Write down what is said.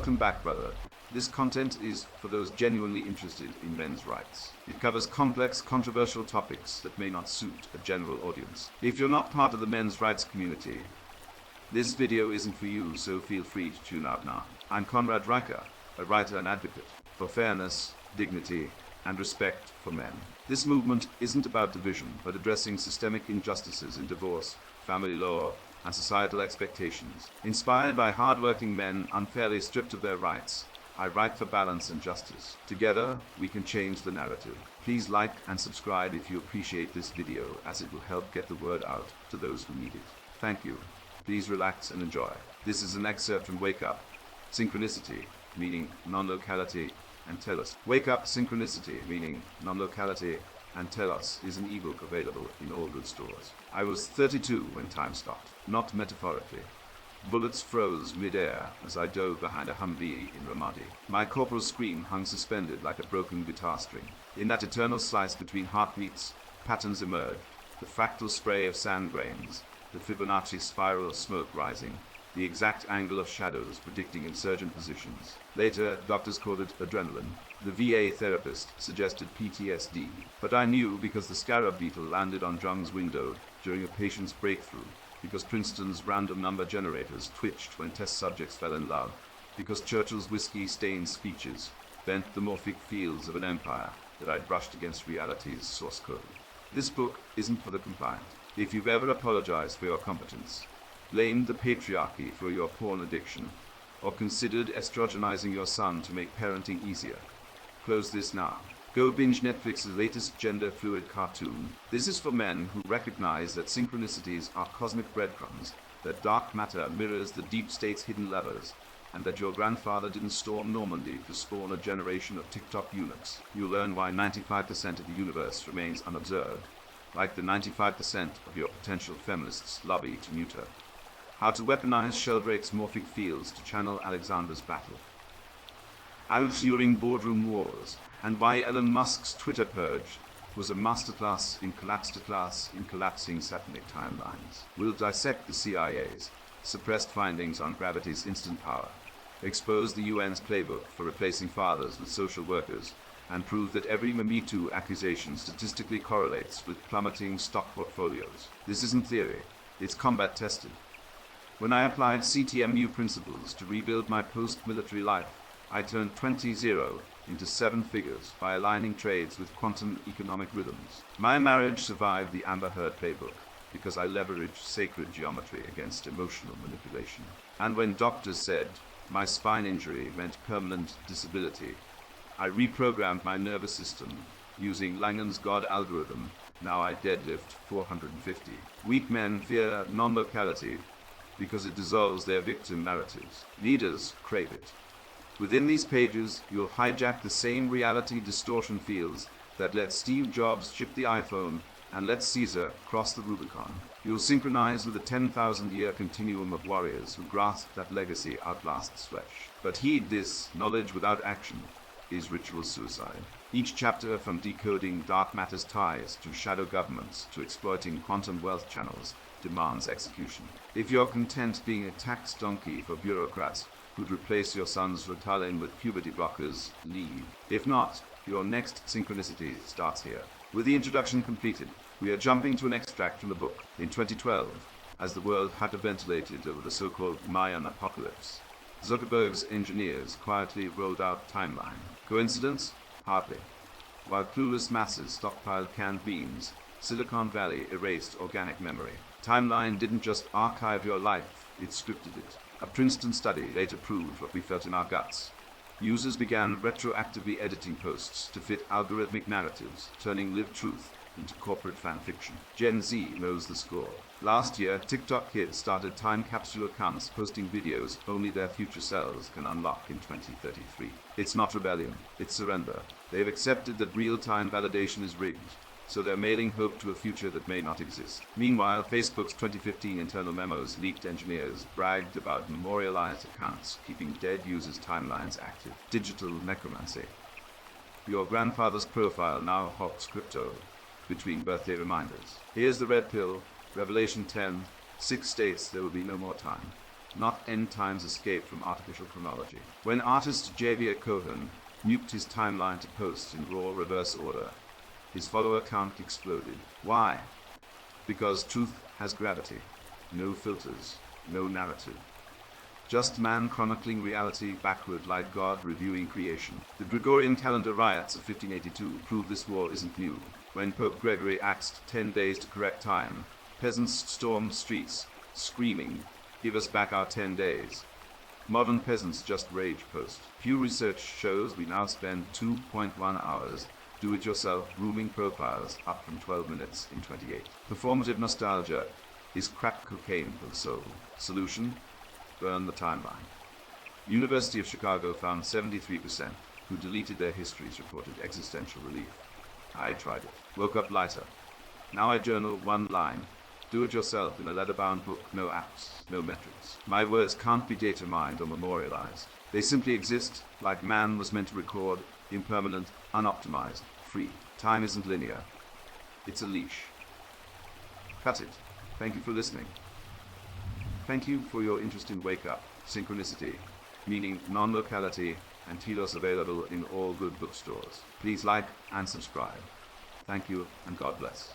Welcome back, brother. This content is for those genuinely interested in men's rights. It covers complex, controversial topics that may not suit a general audience. If you're not part of the men's rights community, this video isn't for you, so feel free to tune out now. I'm Conrad Riker, a writer and advocate for fairness, dignity, and respect for men. This movement isn't about division, but addressing systemic injustices in divorce, family law, and societal expectations. Inspired by hard-working men unfairly stripped of their rights, I write for balance and justice. Together, we can change the narrative. Please like and subscribe if you appreciate this video, as it will help get the word out to those who need it. Thank you. Please relax and enjoy. This is an excerpt from Wake Up, Synchronicity, meaning non-locality, and Telos. Wake Up, Synchronicity, meaning non-locality, and Telos is an ebook available in all good stores. I was 32 when time stopped, not metaphorically. Bullets froze mid-air as I dove behind a Humvee in Ramadi. My corporal scream hung suspended like a broken guitar string. In that eternal slice between heartbeats, patterns emerged, the fractal spray of sand grains, the Fibonacci spiral of smoke rising, the exact angle of shadows predicting insurgent positions. Later, doctors called it adrenaline. The VA therapist suggested PTSD, but I knew because the scarab beetle landed on Jung's window during a patient's breakthrough, because Princeton's random number generators twitched when test subjects fell in love, because Churchill's whiskey-stained speeches bent the morphic fields of an empire that I'd brushed against reality's source code. This book isn't for the compliant. If you've ever apologized for your competence, blamed the patriarchy for your porn addiction, or considered estrogenizing your son to make parenting easier, close this now. Go binge Netflix's latest gender-fluid cartoon. This is for men who recognize that synchronicities are cosmic breadcrumbs, that dark matter mirrors the deep state's hidden levers, and that your grandfather didn't storm Normandy to spawn a generation of TikTok eunuchs. You'll learn why 95% of the universe remains unobserved, like the 95% of your potential feminists lobby to neuter. How to weaponize Sheldrake's morphic fields to channel Alexander's battle. Out during boardroom wars, and why Elon Musk's Twitter purge was a masterclass in collapsing satanic timelines. We'll dissect the CIA's suppressed findings on gravity's instant power, expose the UN's playbook for replacing fathers with social workers, and prove that every Me Too accusation statistically correlates with plummeting stock portfolios. This isn't theory, it's combat tested. When I applied CTMU principles to rebuild my post-military life, I turned 20-0 into 7 figures by aligning trades with quantum economic rhythms. My marriage survived the Amber Heard playbook because I leveraged sacred geometry against emotional manipulation. And when doctors said my spine injury meant permanent disability, I reprogrammed my nervous system using Langan's God algorithm. Now I deadlift 450. Weak men fear non-locality because it dissolves their victim narratives. Leaders crave it. Within these pages, you'll hijack the same reality distortion fields that let Steve Jobs ship the iPhone and let Caesar cross the Rubicon. You'll synchronize with the 10,000-year continuum of warriors who grasp that legacy outlasts flesh. But heed this, knowledge without action is ritual suicide. Each chapter, from decoding dark matter's ties to shadow governments to exploiting quantum wealth channels, demands execution. If you're content being a tax donkey for bureaucrats who'd replace your son's Ritalin with puberty blockers, leave. If not, your next synchronicity starts here. With the introduction completed, we are jumping to an extract from the book. In 2012, as the world hyperventilated over the so-called Mayan apocalypse, Zuckerberg's engineers quietly rolled out Timeline. Coincidence? Hardly. While clueless masses stockpiled canned beans, Silicon Valley erased organic memory. Timeline didn't just archive your life, it scripted it. A Princeton study later proved what we felt in our guts. Users began retroactively editing posts to fit algorithmic narratives, turning lived truth into corporate fan fiction. Gen Z knows the score. Last year, TikTok kids started time capsule accounts posting videos only their future selves can unlock in 2033. It's not rebellion, it's surrender. They've accepted that real-time validation is rigged, so they're mailing hope to a future that may not exist. Meanwhile, Facebook's 2015 internal memos leaked engineers bragged about memorialized accounts keeping dead users' timelines active. Digital necromancy. Your grandfather's profile now hawks crypto between birthday reminders. Here's the red pill, Revelation 10, 6 states there will be no more time. not end times escape from artificial chronology. When artist Javier Cohen nuked his timeline to posts in raw reverse order, his follower count exploded. Why? Because truth has gravity, no filters, no narrative. Just man chronicling reality backward like God reviewing creation. The Gregorian calendar riots of 1582 prove this war isn't new. When Pope Gregory axed 10 days to correct time, peasants stormed streets, screaming, "Give us back our 10 days." Modern peasants just rage post. Pew Research shows we now spend 2.1 hours do-it-yourself grooming profiles, up from 12 minutes in 28. Performative nostalgia is crack cocaine for the soul. Solution? Burn the timeline. University of Chicago found 73% who deleted their histories reported existential relief. I tried it. Woke up lighter. Now I journal one line. Do it yourself in a leather-bound book. No apps, no metrics. My words can't be data mined or memorialized. They simply exist like man was meant to record, impermanent, unoptimized, free. Time isn't linear. It's a leash. Cut it. Thank you for listening. Thank you for your interest in Wake Up, Synchronicity, meaning non-locality, and Telos available in all good bookstores. Please like and subscribe. Thank you, and God bless.